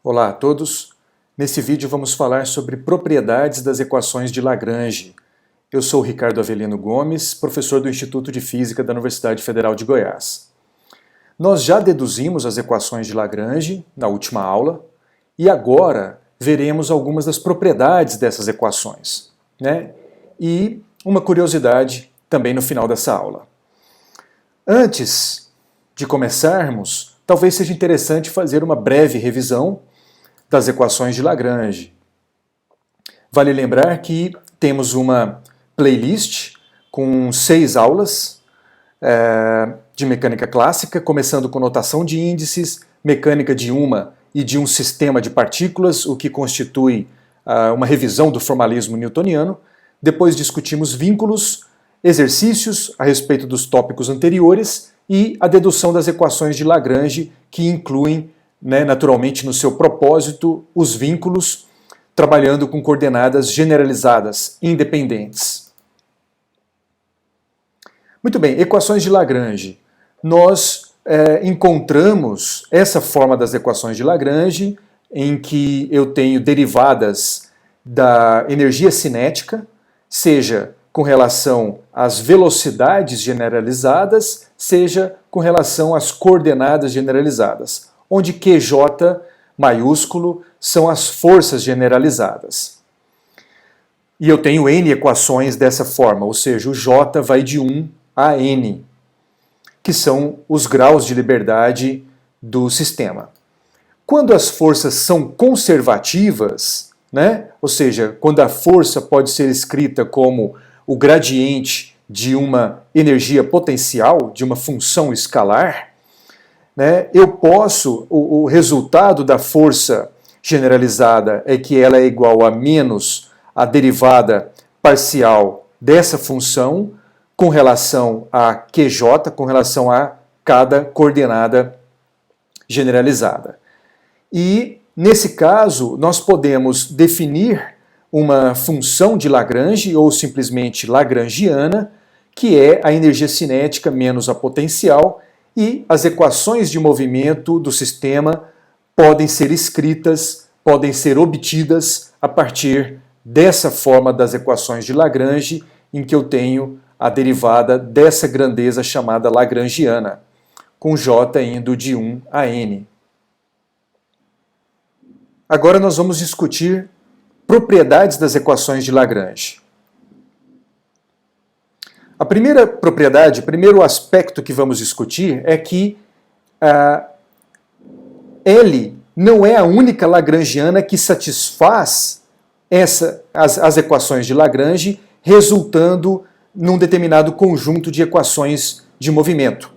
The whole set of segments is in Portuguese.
Olá a todos! Nesse vídeo vamos falar sobre propriedades das equações de Lagrange. Eu sou Ricardo Avelino Gomes, professor do Instituto de Física da Universidade Federal de Goiás. Nós já deduzimos as equações de Lagrange na última aula e agora veremos algumas das propriedades dessas equações, né? E uma curiosidade também no final dessa aula. Antes de começarmos, talvez seja interessante fazer uma breve revisão das equações de Lagrange. Vale lembrar que temos uma playlist com 6 aulas de mecânica clássica, começando com notação de índices, mecânica de uma e de um sistema de partículas, o que constitui uma revisão do formalismo newtoniano. Depois discutimos vínculos, exercícios a respeito dos tópicos anteriores e a dedução das equações de Lagrange, que incluem, naturalmente, no seu propósito, os vínculos, trabalhando com coordenadas generalizadas, independentes. Muito bem, equações de Lagrange. Nós encontramos essa forma das equações de Lagrange, em que eu tenho derivadas da energia cinética, seja com relação às velocidades generalizadas, seja com relação às coordenadas generalizadas, onde QJ maiúsculo são as forças generalizadas. E eu tenho N equações dessa forma, ou seja, o J vai de 1 a N, que são os graus de liberdade do sistema. Quando as forças são conservativas, ou seja, quando a força pode ser escrita como o gradiente de uma energia potencial, de uma função escalar, eu posso, o resultado da força generalizada é que ela é igual a menos a derivada parcial dessa função com relação a QJ, com relação a cada coordenada generalizada. E, nesse caso, nós podemos definir uma função de Lagrange, ou simplesmente lagrangiana, que é a energia cinética menos a potencial, e as equações de movimento do sistema podem ser escritas, podem ser obtidas a partir dessa forma das equações de Lagrange, em que eu tenho a derivada dessa grandeza chamada lagrangiana, com J indo de 1 a N. Agora nós vamos discutir propriedades das equações de Lagrange. A primeira propriedade, o primeiro aspecto que vamos discutir é que L não é a única lagrangiana que satisfaz as equações de Lagrange, resultando num determinado conjunto de equações de movimento.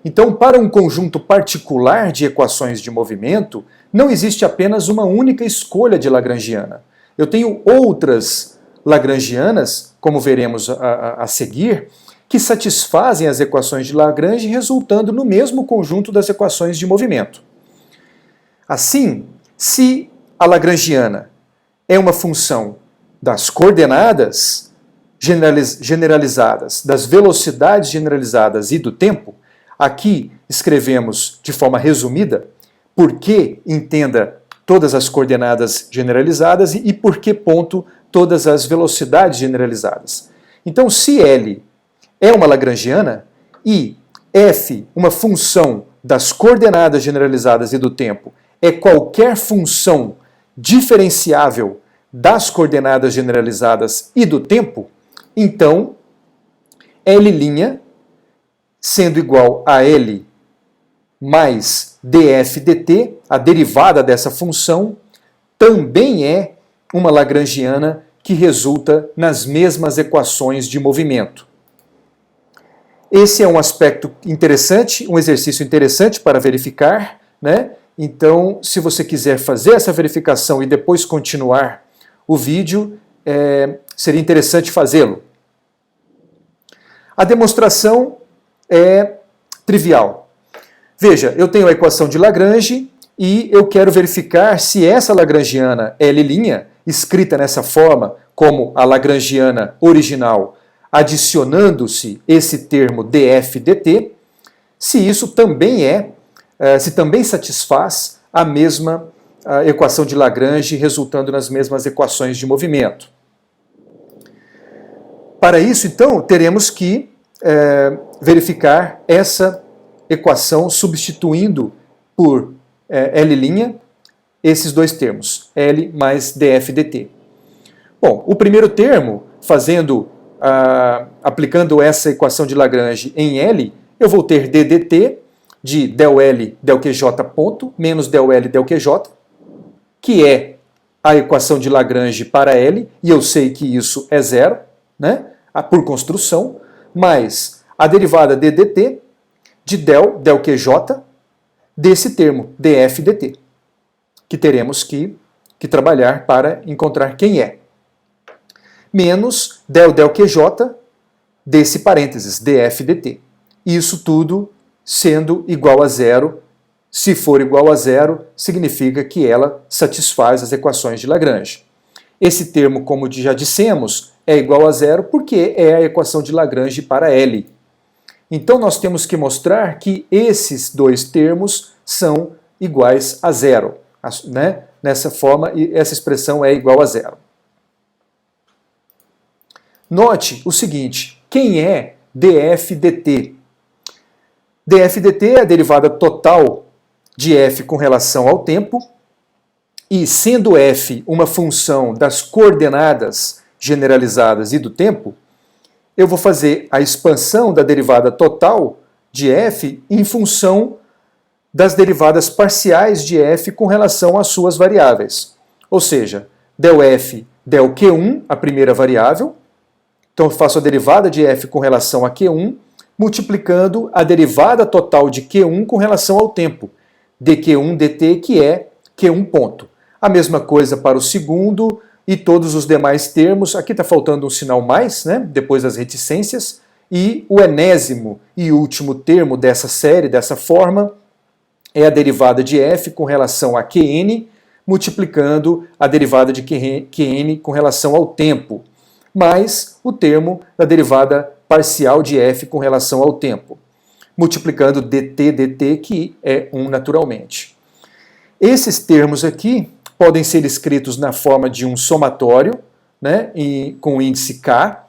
Então, para um conjunto particular de equações de movimento, não existe apenas uma única escolha de lagrangiana. Eu tenho outras lagrangianas, como veremos a seguir, que satisfazem as equações de Lagrange, resultando no mesmo conjunto das equações de movimento. Assim, se a lagrangiana é uma função das coordenadas generalizadas, das velocidades generalizadas e do tempo, aqui escrevemos de forma resumida por que entenda todas as coordenadas generalizadas e por que ponto todas as velocidades generalizadas. Então, se L é uma lagrangiana e F, uma função das coordenadas generalizadas e do tempo, é qualquer função diferenciável das coordenadas generalizadas e do tempo, então L' sendo igual a L mais df dt, a derivada dessa função, também é uma lagrangiana que resulta nas mesmas equações de movimento. Esse é um aspecto interessante, um exercício interessante para verificar, Então, se você quiser fazer essa verificação e depois continuar o vídeo, seria interessante fazê-lo. A demonstração é trivial. Veja, eu tenho a equação de Lagrange e eu quero verificar se essa lagrangiana L', escrita nessa forma como a lagrangiana original, adicionando-se esse termo df dt, se isso também se também satisfaz a mesma a equação de Lagrange resultando nas mesmas equações de movimento. Para isso, então, teremos que verificar essa equação substituindo por L' esses dois termos, L mais df dt. Bom, o primeiro termo, aplicando essa equação de Lagrange em L, eu vou ter ddt de del L del QJ ponto menos del L del QJ, que é a equação de Lagrange para L, e eu sei que isso é zero, né, por construção, mais a derivada ddt de del QJ desse termo, df dt, que teremos que trabalhar para encontrar quem é. Menos del QJ desse parênteses, df dt. Isso tudo sendo igual a zero. Se for igual a zero, significa que ela satisfaz as equações de Lagrange. Esse termo, como já dissemos, é igual a zero porque é a equação de Lagrange para L. Então nós temos que mostrar que esses dois termos são iguais a zero. Né? Nessa forma, essa expressão é igual a zero. Note o seguinte, quem é df dt? Df dt é a derivada total de f com relação ao tempo, e sendo f uma função das coordenadas generalizadas e do tempo, eu vou fazer a expansão da derivada total de f em função das derivadas parciais de f com relação às suas variáveis. Ou seja, del f del q1, a primeira variável, então eu faço a derivada de f com relação a q1, multiplicando a derivada total de q1 com relação ao tempo, dq1 dt, que é q1 ponto. A mesma coisa para o segundo e todos os demais termos. Aqui está faltando um sinal mais, né, depois das reticências. E o enésimo e último termo dessa série, dessa forma, é a derivada de f com relação a qn, multiplicando a derivada de qn com relação ao tempo, mais o termo da derivada parcial de f com relação ao tempo, multiplicando dt dt, que é 1 naturalmente. Esses termos aqui podem ser escritos na forma de um somatório, né, com o índice k,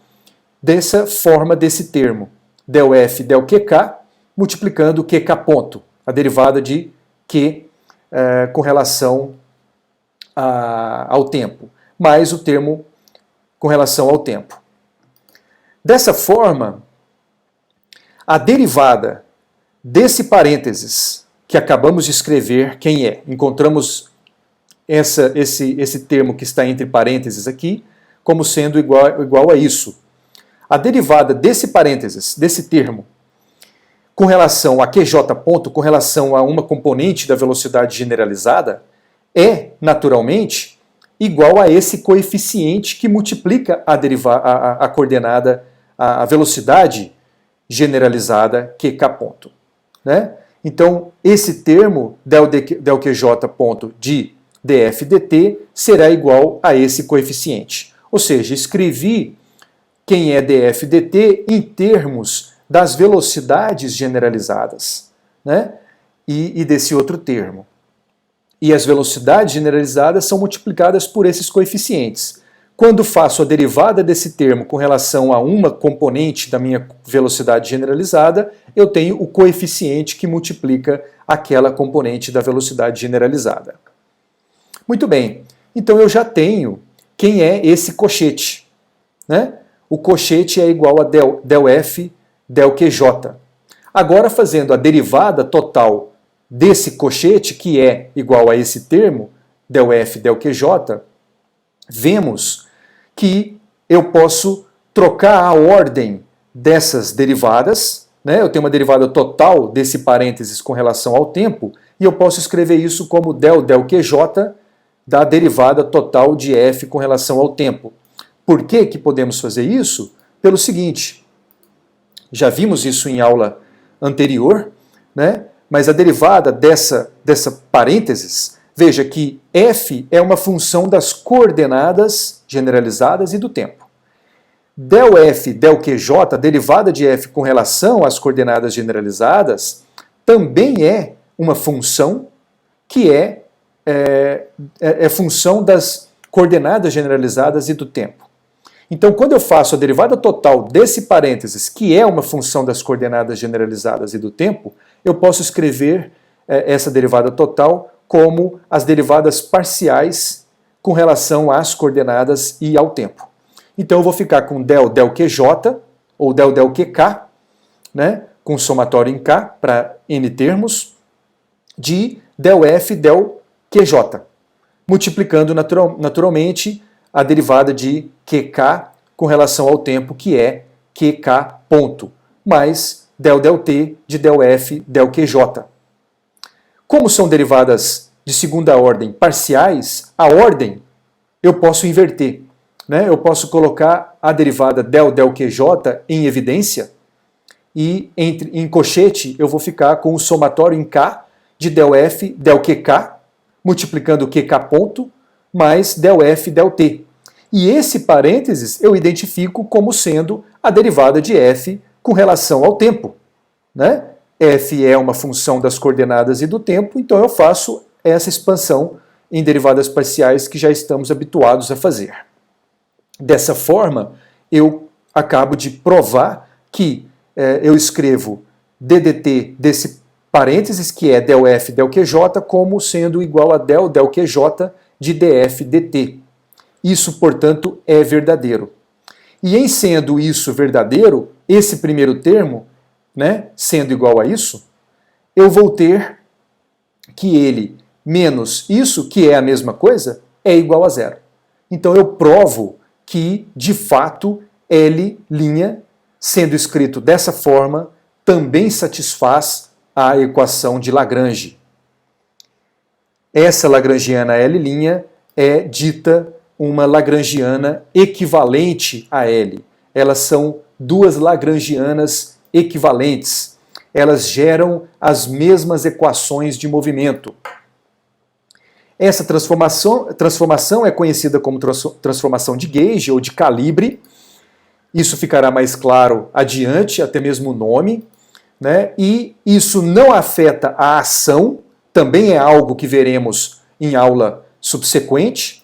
dessa forma desse termo, del f del qk, multiplicando qk ponto, a derivada de q com relação ao tempo, mais o termo com relação ao tempo. Dessa forma, a derivada desse parênteses que acabamos de escrever, quem é? Encontramos esse termo que está entre parênteses aqui, como sendo igual a isso. A derivada desse parênteses, desse termo, com relação a QJ ponto, com relação a uma componente da velocidade generalizada, é, naturalmente, igual a esse coeficiente que multiplica a coordenada, a velocidade generalizada QK ponto, né? Então, esse termo, del QJ ponto de df dt, será igual a esse coeficiente. Ou seja, escrevi quem é df dt em termos das velocidades generalizadas, né? E desse outro termo. E as velocidades generalizadas são multiplicadas por esses coeficientes. Quando faço a derivada desse termo com relação a uma componente da minha velocidade generalizada, eu tenho o coeficiente que multiplica aquela componente da velocidade generalizada. Muito bem, então eu já tenho quem é esse cochete, né? O cochete é igual a del f del QJ. Agora, fazendo a derivada total desse cochete, que é igual a esse termo, del f del QJ, vemos que eu posso trocar a ordem dessas derivadas, né? Eu tenho uma derivada total desse parênteses com relação ao tempo, e eu posso escrever isso como del QJ da derivada total de f com relação ao tempo. Por que que podemos fazer isso? Pelo seguinte, já vimos isso em aula anterior, né? Mas a derivada dessa parênteses, veja que f é uma função das coordenadas generalizadas e do tempo. Del f del QJ, a derivada de f com relação às coordenadas generalizadas, também é uma função que é é função das coordenadas generalizadas e do tempo. Então, quando eu faço a derivada total desse parênteses, que é uma função das coordenadas generalizadas e do tempo, eu posso escrever essa derivada total como as derivadas parciais com relação às coordenadas e ao tempo. Então eu vou ficar com del QJ, ou del QK, né, com somatório em K para n termos, de del F del QJ, multiplicando naturalmente a derivada de QK com relação ao tempo, que é QK ponto, mais del T de del F del QJ. Como são derivadas de segunda ordem parciais, a ordem eu posso inverter. Né? Eu posso colocar a derivada del QJ em evidência e em cochete eu vou ficar com o somatório em K de del F del QK, multiplicando o QK ponto, mais del F del T. E esse parênteses eu identifico como sendo a derivada de F com relação ao tempo. Né? F é uma função das coordenadas e do tempo, então eu faço essa expansão em derivadas parciais que já estamos habituados a fazer. Dessa forma, eu acabo de provar que eu escrevo ddt desse parênteses, que é del F del QJ, como sendo igual a del QJ de df dt. Isso, portanto, é verdadeiro. E em sendo isso verdadeiro, esse primeiro termo, né, sendo igual a isso, eu vou ter que ele menos isso, que é a mesma coisa, é igual a zero. Então eu provo que, de fato, L', sendo escrito dessa forma, também satisfaz a equação de Lagrange. Essa lagrangiana L' é dita uma lagrangiana equivalente a L. Elas são duas lagrangianas equivalentes. Elas geram as mesmas equações de movimento. Essa transformação é conhecida como transformação de gauge ou de calibre. Isso ficará mais claro adiante, até mesmo o nome. Né? E isso não afeta a ação, também é algo que veremos em aula subsequente,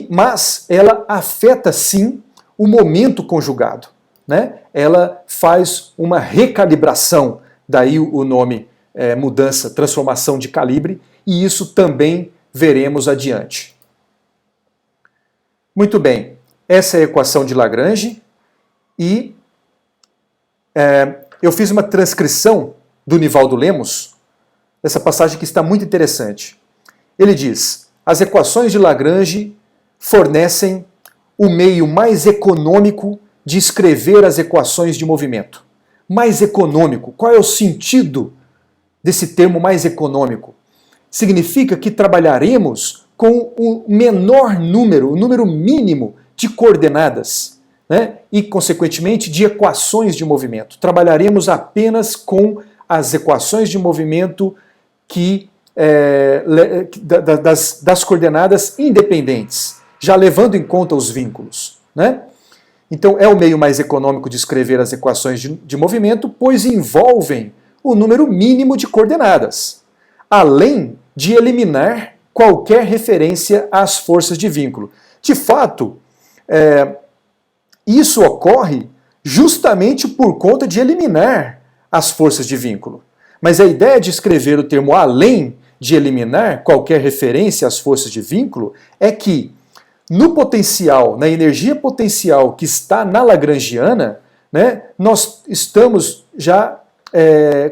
mas ela afeta sim o momento conjugado. Né? Ela faz uma recalibração, daí o nome mudança, transformação de calibre, e isso também veremos adiante. Muito bem, essa é a equação de Lagrange e eu fiz uma transcrição do Nivaldo Lemos, dessa passagem que está muito interessante. Ele diz: as equações de Lagrange fornecem o meio mais econômico de escrever as equações de movimento. Mais econômico. Qual é o sentido desse termo mais econômico? Significa que trabalharemos com o menor número, o número mínimo de coordenadas, né? E, consequentemente, de equações de movimento. Trabalharemos apenas com as equações de movimento das coordenadas independentes, já levando em conta os vínculos. Né? Então, é o meio mais econômico de escrever as equações de movimento, pois envolvem o número mínimo de coordenadas, além de eliminar qualquer referência às forças de vínculo. De fato, isso ocorre justamente por conta de eliminar as forças de vínculo. Mas a ideia de escrever o termo além de eliminar qualquer referência às forças de vínculo é que no potencial, na energia potencial que está na lagrangiana, né, nós estamos já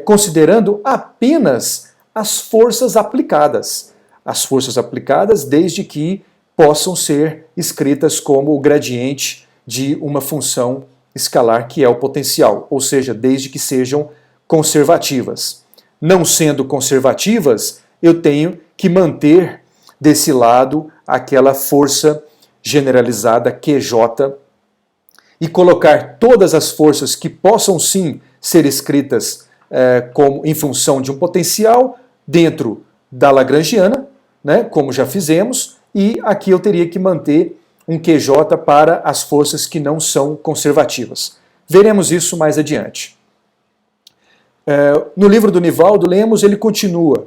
considerando apenas as forças aplicadas. As forças aplicadas desde que possam ser escritas como o gradiente de uma função escalar que é o potencial, ou seja, desde que sejam conservativas. Não sendo conservativas, eu tenho que manter desse lado aquela força generalizada QJ e colocar todas as forças que possam sim ser escritas como em função de um potencial dentro da lagrangiana, né, como já fizemos, e aqui eu teria que manter um QJ para as forças que não são conservativas. Veremos isso mais adiante. No livro do Nivaldo Lemos, ele continua: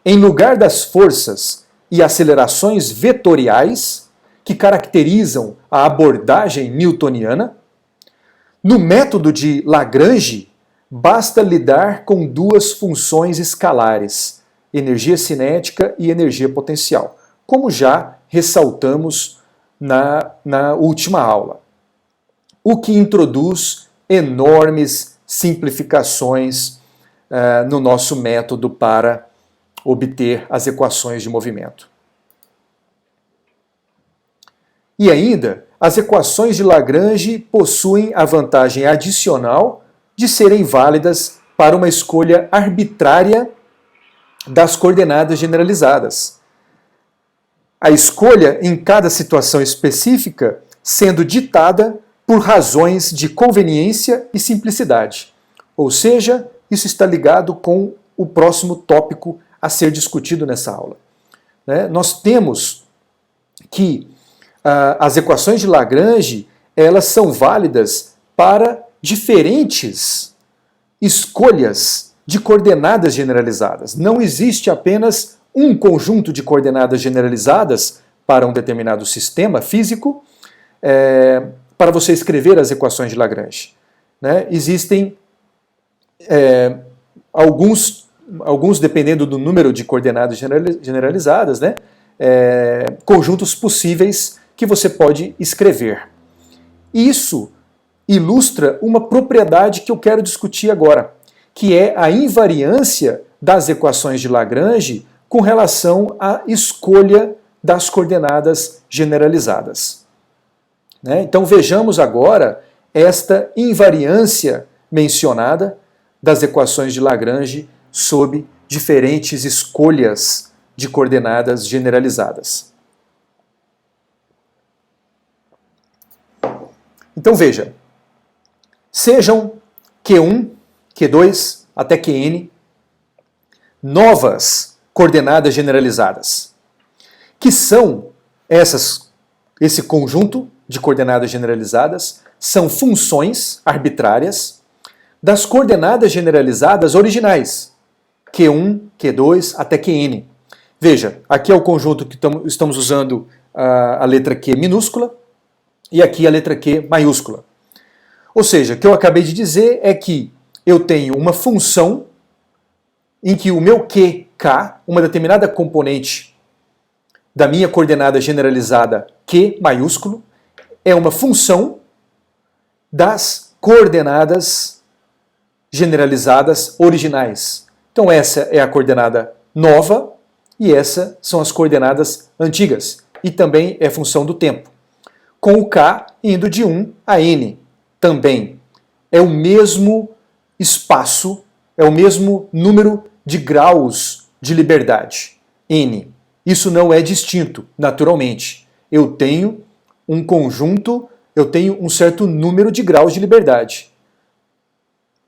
em lugar das forças e acelerações vetoriais que caracterizam a abordagem newtoniana. No método de Lagrange, basta lidar com duas funções escalares, energia cinética e energia potencial, como já ressaltamos na última aula, o que introduz enormes simplificações no nosso método para obter as equações de movimento. E ainda, as equações de Lagrange possuem a vantagem adicional de serem válidas para uma escolha arbitrária das coordenadas generalizadas. A escolha em cada situação específica sendo ditada por razões de conveniência e simplicidade. Ou seja, isso está ligado com o próximo tópico a ser discutido nessa aula. Nós temos que as equações de Lagrange, elas são válidas para diferentes escolhas de coordenadas generalizadas. Não existe apenas um conjunto de coordenadas generalizadas para um determinado sistema físico para você escrever as equações de Lagrange. Existem alguns, dependendo do número de coordenadas generalizadas, conjuntos possíveis que você pode escrever. Isso ilustra uma propriedade que eu quero discutir agora, que é a invariância das equações de Lagrange com relação à escolha das coordenadas generalizadas. Então vejamos agora esta invariância mencionada das equações de Lagrange sob diferentes escolhas de coordenadas generalizadas. Então veja, sejam Q1, Q2 até Qn novas coordenadas generalizadas, que são esse conjunto de coordenadas generalizadas, são funções arbitrárias das coordenadas generalizadas originais, Q1, Q2 até Qn. Veja, aqui é o conjunto que estamos usando a letra Q minúscula e aqui a letra Q maiúscula. Ou seja, o que eu acabei de dizer é que eu tenho uma função em que o meu QK, uma determinada componente da minha coordenada generalizada Q maiúsculo, é uma função das coordenadas generalizadas originais. Então essa é a coordenada nova e essas são as coordenadas antigas. E também é função do tempo. Com o K indo de 1 a N. Também é o mesmo espaço, é o mesmo número de graus de liberdade, N. Isso não é distinto, naturalmente. Eu tenho um conjunto, eu tenho um certo número de graus de liberdade.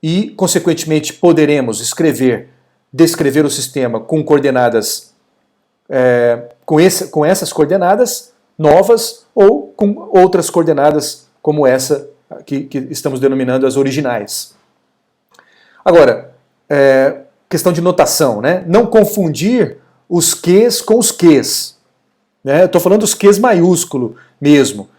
E, consequentemente, poderemos descrever o sistema com coordenadas, com essas coordenadas novas ou com outras coordenadas como essa que estamos denominando as originais. Agora, questão de notação, não confundir os Qs com os Qs. Eu estou falando dos Qs maiúsculo mesmo.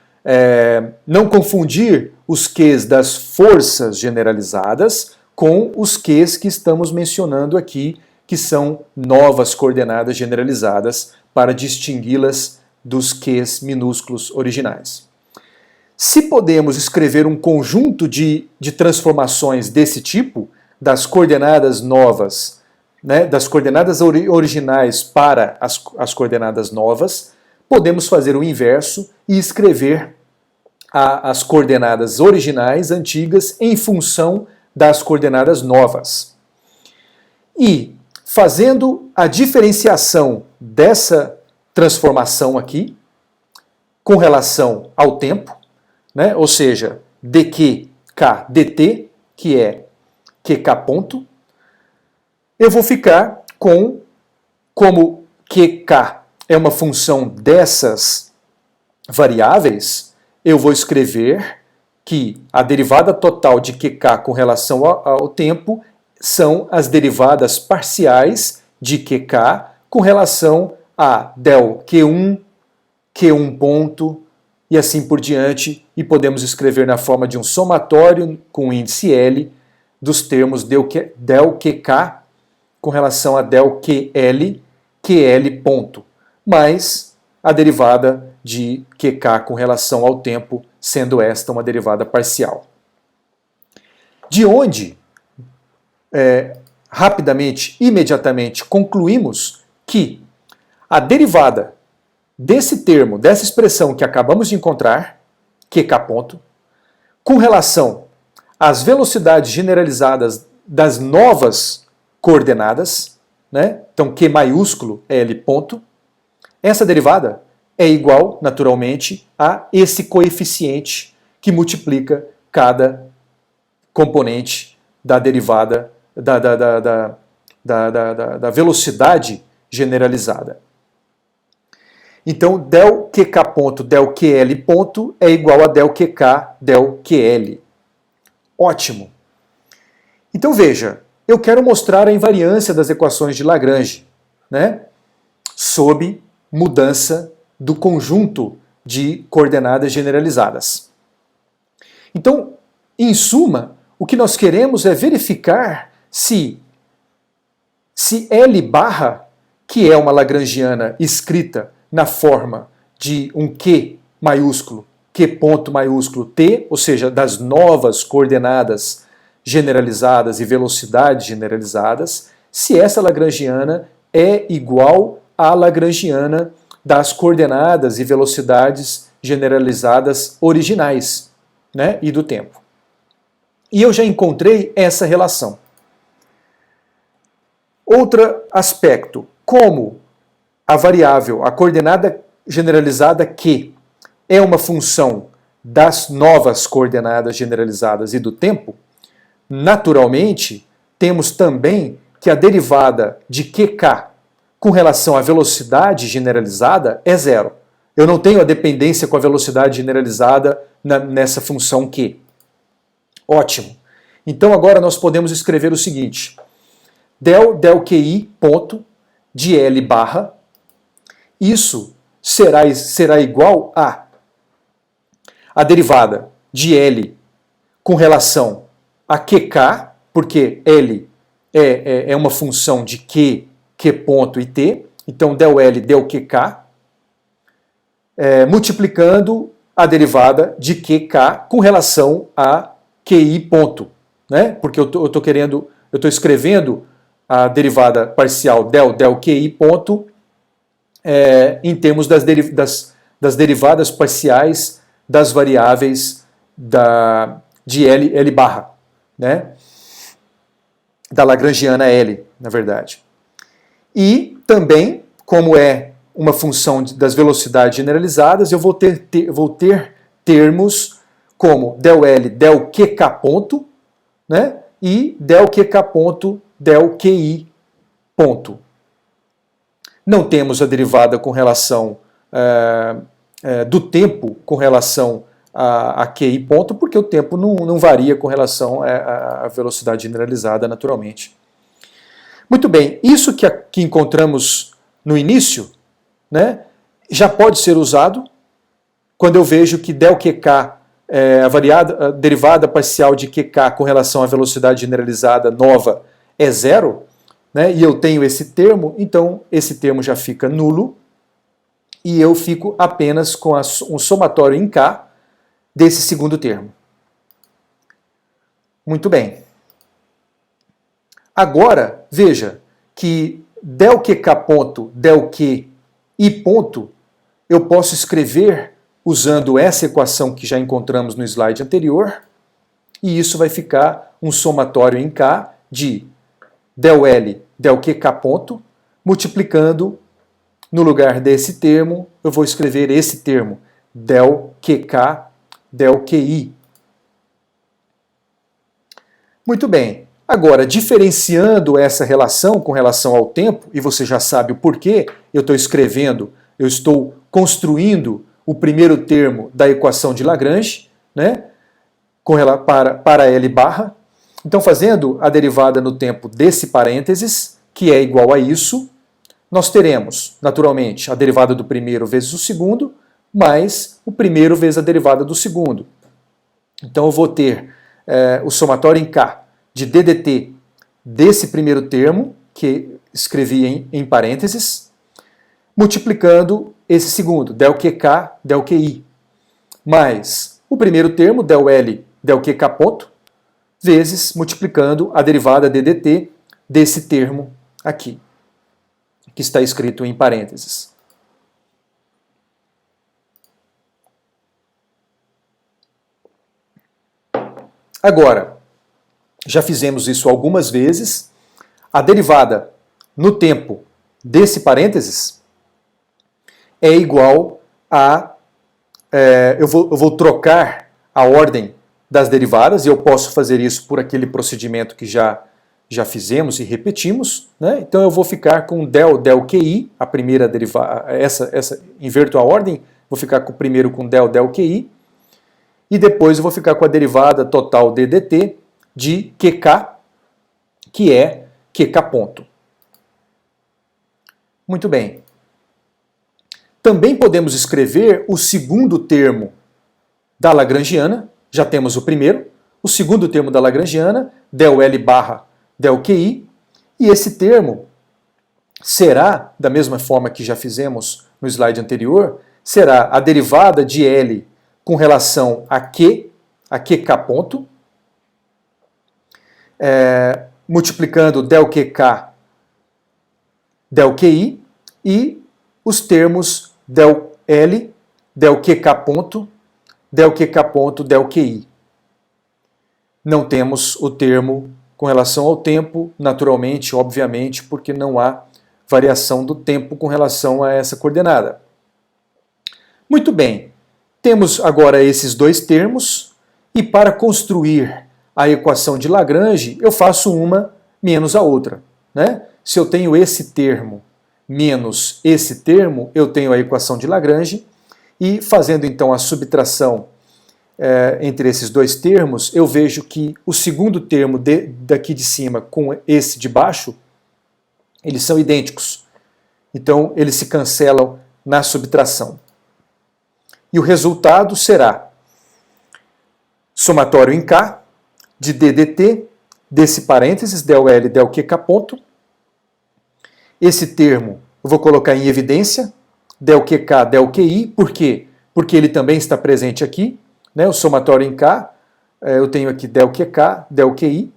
Não confundir os Qs das forças generalizadas com os Qs que estamos mencionando aqui, que são novas coordenadas generalizadas, para distingui-las dos Qs minúsculos originais. Se podemos escrever um conjunto de transformações desse tipo, das coordenadas novas, das coordenadas originais para as coordenadas novas, podemos fazer o inverso e escrever as coordenadas originais antigas em função das coordenadas novas. E, fazendo a diferenciação dessa transformação aqui, com relação ao tempo, ou seja, dq, k, dt, que é qk ponto, eu vou ficar como qk é uma função dessas variáveis, eu vou escrever que a derivada total de qk com relação ao tempo são as derivadas parciais de qk com relação a del Q1, Q1 ponto, e assim por diante, e podemos escrever na forma de um somatório com índice L dos termos del QK com relação a del QL, QL ponto, mais a derivada de QK com relação ao tempo, sendo esta uma derivada parcial. De onde, rapidamente, imediatamente, concluímos que a derivada desse termo, dessa expressão que acabamos de encontrar, QK ponto, com relação às velocidades generalizadas das novas coordenadas, né? Então Q maiúsculo é L ponto, essa derivada é igual, naturalmente, a esse coeficiente que multiplica cada componente da derivada da velocidade generalizada. Então, del QK ponto, del QL ponto é igual a del QK, del QL. Ótimo. Então, veja, eu quero mostrar a invariância das equações de Lagrange, né, sob mudança do conjunto de coordenadas generalizadas. Então, em suma, o que nós queremos é verificar se L barra, que é uma lagrangiana escrita na forma de um Q maiúsculo, Q ponto maiúsculo T, ou seja, das novas coordenadas generalizadas e velocidades generalizadas, se essa lagrangiana é igual à lagrangiana das coordenadas e velocidades generalizadas originais, né, e do tempo. E eu já encontrei essa relação. Outro aspecto, como a variável, a coordenada generalizada Q, é uma função das novas coordenadas generalizadas e do tempo, naturalmente, temos também que a derivada de QK com relação à velocidade generalizada é zero. Eu não tenho a dependência com a velocidade generalizada nessa função Q. Ótimo. Então agora nós podemos escrever o seguinte: del QI ponto de L barra, isso será igual a derivada de L com relação a QK, porque L é uma função de Q ponto e T, então del L, del QK, multiplicando a derivada de QK com relação a QI ponto, né? Porque eu estou escrevendo a derivada parcial del QI ponto em termos das derivadas parciais das variáveis de L barra, né? Da lagrangiana L, na verdade. E também, como é uma função das velocidades generalizadas, eu vou ter termos como del L, del QK ponto, né? E del QK ponto, del QI ponto. Não temos a derivada com relação do tempo com relação a QI ponto, porque o tempo não varia com relação à velocidade generalizada, naturalmente. Muito bem, isso que encontramos no início, né, já pode ser usado quando eu vejo que del QK, a derivada parcial de QK com relação à velocidade generalizada nova é zero, né, e eu tenho esse termo, então esse termo já fica nulo, e eu fico apenas com um somatório em K desse segundo termo. Muito bem. Agora, veja que del QK ponto, del QI ponto, eu posso escrever usando essa equação que já encontramos no slide anterior, e isso vai ficar um somatório em K de del L, del QK ponto, multiplicando, no lugar desse termo, eu vou escrever esse termo, del QK, del QI. Muito bem. Agora, diferenciando essa relação com relação ao tempo, e você já sabe o porquê, eu estou construindo o primeiro termo da equação de Lagrange, né, para L barra. Então, fazendo a derivada no tempo desse parênteses, que é igual a isso, nós teremos, naturalmente, a derivada do primeiro vezes o segundo, mais o primeiro vezes a derivada do segundo. Então eu vou ter o somatório em K de ddt desse primeiro termo, que escrevi em parênteses, multiplicando esse segundo, del QK, del QI, mais o primeiro termo, del L, del QK ponto, vezes multiplicando a derivada ddt desse termo aqui, que está escrito em parênteses. Agora, já fizemos isso algumas vezes, a derivada no tempo desse parênteses é igual a... eu vou trocar a ordem das derivadas, e eu posso fazer isso por aquele procedimento que já fizemos e repetimos, né? Então eu vou ficar com del QI, a primeira derivada, inverto a ordem, vou ficar primeiro com del QI, e depois eu vou ficar com a derivada total ddt de QK, que é QK ponto. Muito bem. Também podemos escrever o segundo termo da Lagrangiana, já temos o primeiro, o segundo termo da Lagrangiana, del L barra del QI, e esse termo será, da mesma forma que já fizemos no slide anterior, será a derivada de L com relação a QK ponto, multiplicando del QK, del QI, e os termos del L, del QK ponto, del QK ponto, del QI. Não temos o termo com relação ao tempo, naturalmente, obviamente, porque não há variação do tempo com relação a essa coordenada. Muito bem, temos agora esses dois termos, e para construir a equação de Lagrange, eu faço uma menos a outra, né? Se eu tenho esse termo menos esse termo, eu tenho a equação de Lagrange, e fazendo então a subtração entre esses dois termos, eu vejo que o segundo termo daqui de cima com esse de baixo, eles são idênticos. Então, eles se cancelam na subtração. E o resultado será somatório em K de ddt desse parênteses, del L, del QK ponto. Esse termo eu vou colocar em evidência, del QK, del QI. Por quê? Porque ele também está presente aqui, né? O somatório em K, eu tenho aqui del QK, del QI,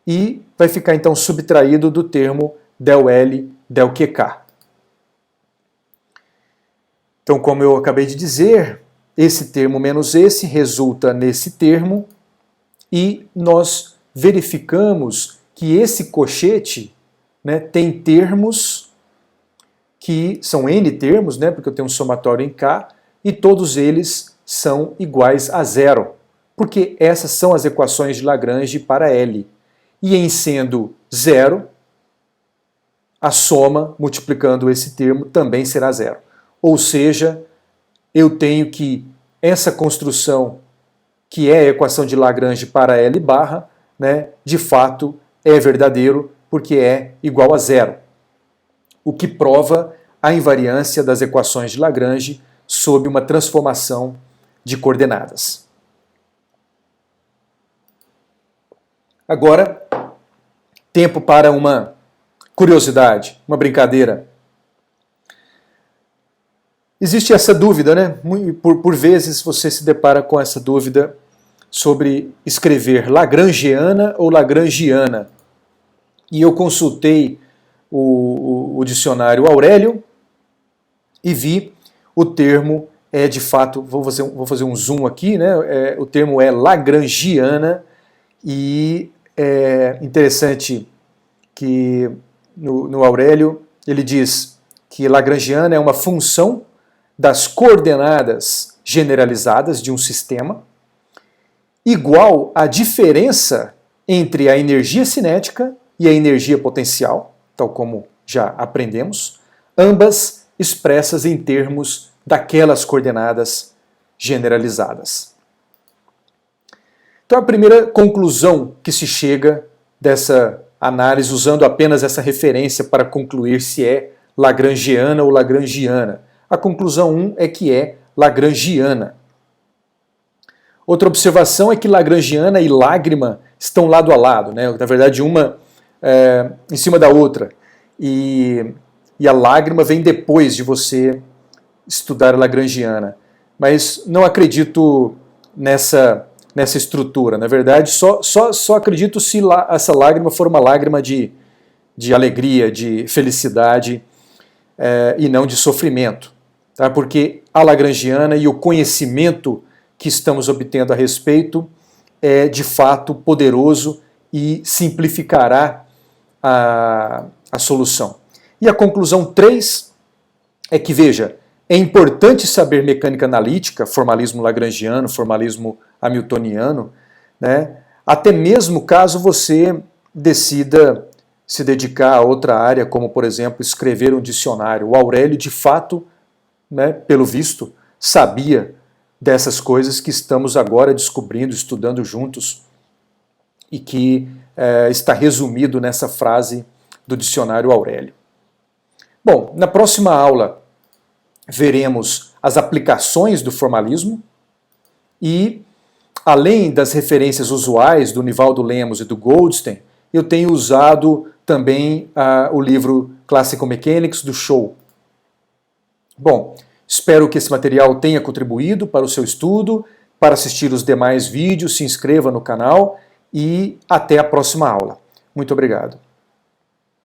e vai ficar então subtraído do termo del L, del QK. Então, como eu acabei de dizer, esse termo menos esse resulta nesse termo, e nós verificamos que esse cochete, né, tem termos que são N termos, né, porque eu tenho um somatório em K, e todos eles são iguais a zero, porque essas são as equações de Lagrange para L. E em sendo zero, a soma, multiplicando esse termo, também será zero. Ou seja, eu tenho que essa construção, que é a equação de Lagrange para L barra, né, de fato é verdadeiro, porque é igual a zero. O que prova a invariância das equações de Lagrange sob uma transformação de coordenadas. Agora, tempo para uma curiosidade, uma brincadeira. Existe essa dúvida, né? Por vezes você se depara com essa dúvida sobre escrever Lagrangiana ou Lagrangiana. E eu consultei o dicionário Aurélio e vi o termo de fato, vou fazer um zoom aqui, né? O termo é Lagrangiana, e é interessante que no Aurélio ele diz que Lagrangiana é uma função das coordenadas generalizadas de um sistema igual à diferença entre a energia cinética e a energia potencial, tal como já aprendemos, ambas expressas em termos daquelas coordenadas generalizadas. Então a primeira conclusão que se chega dessa análise, usando apenas essa referência para concluir se é lagrangiana ou lagrangiana. A conclusão 1 é que é lagrangiana. Outra observação é que lagrangiana e lágrima estão lado a lado, né? Na verdade, uma em cima da outra. E a lágrima vem depois de você estudar a lagrangiana. Mas não acredito nessa estrutura. Na verdade, só acredito se essa lágrima for uma lágrima de alegria, de felicidade e não de sofrimento. Tá? Porque a lagrangiana e o conhecimento que estamos obtendo a respeito é de fato poderoso e simplificará a solução. E a conclusão 3 é que, veja, é importante saber mecânica analítica, formalismo lagrangiano, formalismo hamiltoniano, né? Até mesmo caso você decida se dedicar a outra área, como, por exemplo, escrever um dicionário. O Aurélio, de fato, né, pelo visto, sabia dessas coisas que estamos agora descobrindo, estudando juntos, e que está resumido nessa frase do dicionário Aurélio. Bom, na próxima aula veremos as aplicações do formalismo e, além das referências usuais do Nivaldo Lemos e do Goldstein, eu tenho usado também o livro Classical Mechanics do Show. Bom, espero que esse material tenha contribuído para o seu estudo. Para assistir os demais vídeos, se inscreva no canal e até a próxima aula. Muito obrigado.